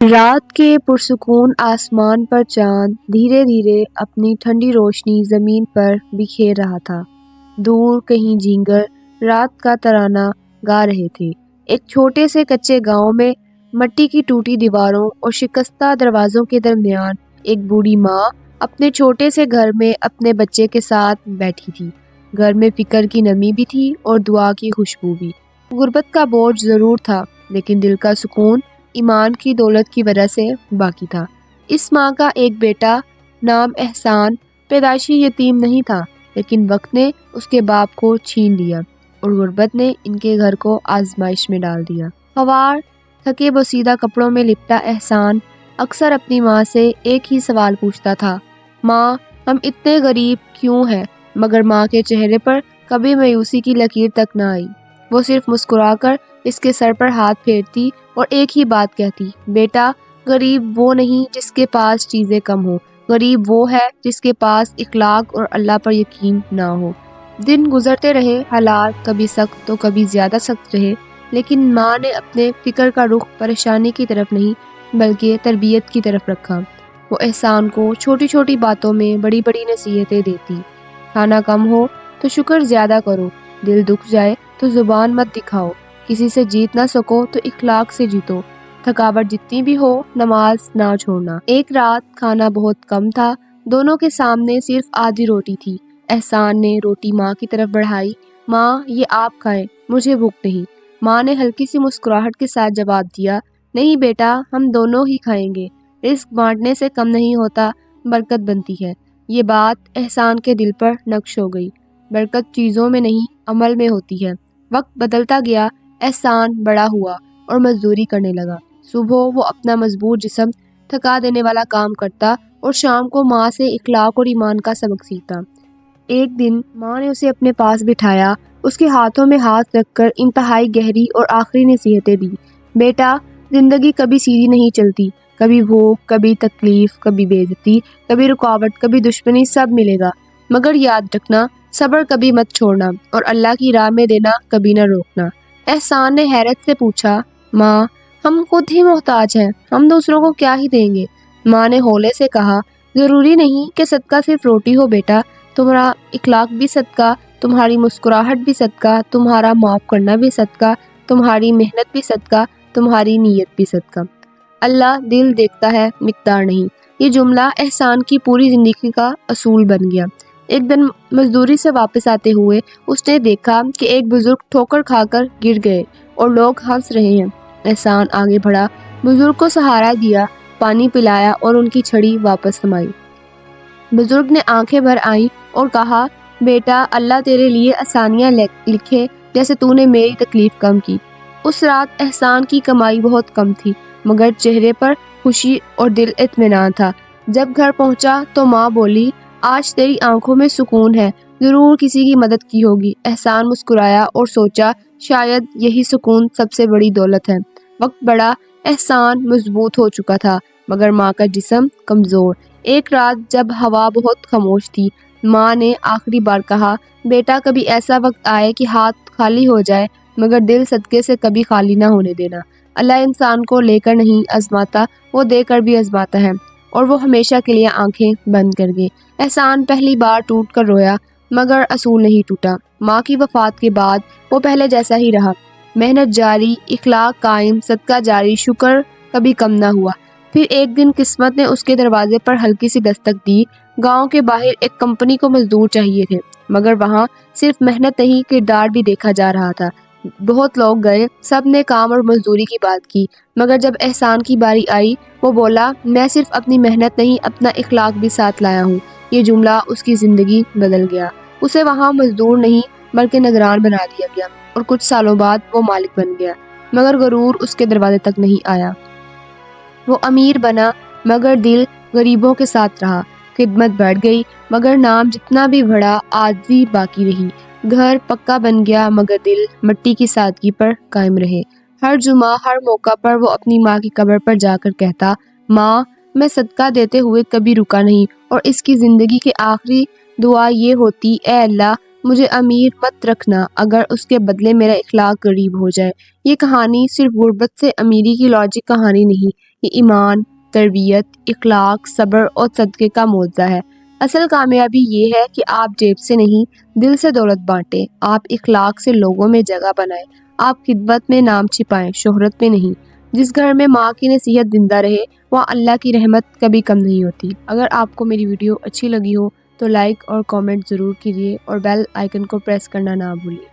رات کے پرسکون آسمان پر چاند دھیرے دھیرے اپنی ٹھنڈی روشنی زمین پر بکھیر رہا تھا۔ دور کہیں جھینگر رات کا ترانہ گا رہے تھے۔ ایک چھوٹے سے کچے گاؤں میں مٹی کی ٹوٹی دیواروں اور شکستہ دروازوں کے درمیان ایک بوڑھی ماں اپنے چھوٹے سے گھر میں اپنے بچے کے ساتھ بیٹھی تھی۔ گھر میں فکر کی نمی بھی تھی اور دعا کی خوشبو بھی۔ غربت کا بوجھ ضرور تھا، لیکن دل کا سکون ایمان کی دولت کی وجہ سے باقی تھا۔ اس ماں کا ایک بیٹا نام احسان پیدائشی یتیم نہیں تھا، لیکن وقت نے اس کے باپ کو چھین لیا اور غربت نے ان کے گھر کو آزمائش میں ڈال دیا۔ خوار تھکے بوسیدہ کپڑوں میں لپٹا احسان اکثر اپنی ماں سے ایک ہی سوال پوچھتا تھا، ماں ہم اتنے غریب کیوں ہیں؟ مگر ماں کے چہرے پر کبھی مایوسی کی لکیر تک نہ آئی۔ وہ صرف مسکرا کر اس کے سر پر ہاتھ پھیرتی اور ایک ہی بات کہتی، بیٹا غریب وہ نہیں جس کے پاس چیزیں کم ہوں، غریب وہ ہے جس کے پاس اخلاق اور اللہ پر یقین نہ ہو۔ دن گزرتے رہے، حالات کبھی سخت تو کبھی زیادہ سخت رہے، لیکن ماں نے اپنے فکر کا رخ پریشانی کی طرف نہیں بلکہ تربیت کی طرف رکھا۔ وہ احسان کو چھوٹی چھوٹی باتوں میں بڑی بڑی نصیحتیں دیتی۔ کھانا کم ہو تو شکر زیادہ کرو، دل دکھ جائے تو زبان مت دکھاؤ، کسی سے جیت نہ سکو تو اخلاق سے جیتو، تھکاوٹ جتنی بھی ہو نماز نہ چھوڑنا۔ ایک رات کھانا بہت کم تھا، دونوں کے سامنے صرف آدھی روٹی تھی۔ احسان نے روٹی ماں کی طرف بڑھائی، ماں یہ آپ کھائیں، مجھے بھوک نہیں۔ ماں نے ہلکی سی مسکراہٹ کے ساتھ جواب دیا، نہیں بیٹا ہم دونوں ہی کھائیں گے، رزق بانٹنے سے کم نہیں ہوتا، برکت بنتی ہے۔ یہ بات احسان کے دل پر نقش ہو گئی۔ برکت چیزوں میں نہیں عمل میں ہوتی ہے۔ وقت بدلتا گیا، احسان بڑا ہوا اور مزدوری کرنے لگا۔ صبح وہ اپنا مضبوط جسم تھکا دینے والا کام کرتا اور شام کو ماں سے اخلاق اور ایمان کا سبق سیکھتا۔ ایک دن ماں نے اسے اپنے پاس بٹھایا، اس کے ہاتھوں میں ہاتھ رکھ کر انتہائی گہری اور آخری نصیحتیں دی، بیٹا زندگی کبھی سیدھی نہیں چلتی، کبھی بھوک، کبھی تکلیف، کبھی بے عزتی، کبھی رکاوٹ، کبھی دشمنی، سب ملے گا، مگر یاد رکھنا صبر کبھی مت چھوڑنا اور اللہ کی راہ میں دینا کبھی نہ روکنا۔ احسان نے حیرت سے پوچھا، ماں ہم خود ہی محتاج ہیں، ہم دوسروں کو کیا ہی دیں گے؟ ماں نے ہولے سے کہا، ضروری نہیں کہ صدقہ صرف روٹی ہو بیٹا، تمہارا اخلاق بھی صدقہ، تمہاری مسکراہٹ بھی صدقہ، تمہارا معاف کرنا بھی صدقہ، تمہاری محنت بھی صدقہ، تمہاری نیت بھی صدقہ۔ اللہ دل دیکھتا ہے، مقدار نہیں۔ یہ جملہ احسان کی پوری زندگی کا اصول بن گیا۔ ایک دن مزدوری سے واپس آتے ہوئے اس نے دیکھا کہ ایک بزرگ ٹھوکر کھا کر گر گئے اور لوگ ہنس رہے ہیں۔ احسان آگے بڑھا، بزرگ کو سہارا دیا، پانی پلایا اور ان کی چھڑی واپس تھمائی۔ بزرگ نے آنکھیں بھر آئیں اور کہا، بیٹا اللہ تیرے لیے آسانیاں لکھے جیسے تو نے میری تکلیف کم کی۔ اس رات احسان کی کمائی بہت کم تھی، مگر چہرے پر خوشی اور دل اطمینان تھا۔ جب گھر پہنچا تو ماں بولی، آج تیری آنکھوں میں سکون ہے، ضرور کسی کی مدد کی ہوگی۔ احسان مسکرایا اور سوچا، شاید یہی سکون سب سے بڑی دولت ہے۔ وقت بڑھا، احسان مضبوط ہو چکا تھا، مگر ماں کا جسم کمزور۔ ایک رات جب ہوا بہت خاموش تھی، ماں نے آخری بار کہا، بیٹا کبھی ایسا وقت آئے کہ ہاتھ خالی ہو جائے، مگر دل صدقے سے کبھی خالی نہ ہونے دینا۔ اللہ انسان کو لے کر نہیں آزماتا، وہ دے کر بھی آزماتا ہے، اور وہ ہمیشہ کے لیے آنکھیں بند کر گئے۔ احسان پہلی بار ٹوٹ کر رویا، مگر اصول نہیں ٹوٹا۔ ماں کی وفات کے بعد وہ پہلے جیسا ہی رہا، محنت جاری، اخلاق قائم، صدقہ جاری، شکر کبھی کم نہ ہوا۔ پھر ایک دن قسمت نے اس کے دروازے پر ہلکی سی دستک دی۔ گاؤں کے باہر ایک کمپنی کو مزدور چاہیے تھے، مگر وہاں صرف محنت نہیں کردار بھی دیکھا جا رہا تھا۔ بہت لوگ گئے، سب نے کام اور مزدوری کی بات کی، مگر جب احسان کی باری آئی وہ بولا، میں صرف اپنی محنت نہیں اپنا اخلاق بھی ساتھ لایا ہوں۔ یہ جملہ اس کی زندگی بدل گیا۔ اسے وہاں مزدور نہیں بلکہ نگران بنا دیا گیا اور کچھ سالوں بعد وہ مالک بن گیا، مگر غرور اس کے دروازے تک نہیں آیا۔ وہ امیر بنا مگر دل غریبوں کے ساتھ رہا، خدمت بڑھ گئی مگر نام جتنا بھی بڑھا عاجزی باقی رہی۔ گھر پکا بن گیا مگر دل مٹی کی سادگی پر قائم رہے۔ ہر جمعہ ہر موقع پر وہ اپنی ماں کی قبر پر جا کر کہتا، ماں میں صدقہ دیتے ہوئے کبھی رکا نہیں، اور اس کی زندگی کی آخری دعا یہ ہوتی، اے اللہ مجھے امیر مت رکھنا اگر اس کے بدلے میرا اخلاق غریب ہو جائے۔ یہ کہانی صرف غربت سے امیری کی لاجک کہانی نہیں، یہ ایمان، تربیت، اخلاق، صبر اور صدقے کا معجزہ ہے۔ اصل کامیابی یہ ہے کہ آپ جیب سے نہیں، دل سے دولت بانٹیں، آپ اخلاق سے لوگوں میں جگہ بنائیں، آپ خدمت میں نام چھپائیں، شہرت میں نہیں۔ جس گھر میں ماں کی نصیحت زندہ رہے وہاں اللہ کی رحمت کبھی کم نہیں ہوتی۔ اگر آپ کو میری ویڈیو اچھی لگی ہو تو لائک اور کامنٹ ضرور کیجیے اور بیل آئیکن کو پریس کرنا نہ بھولیں۔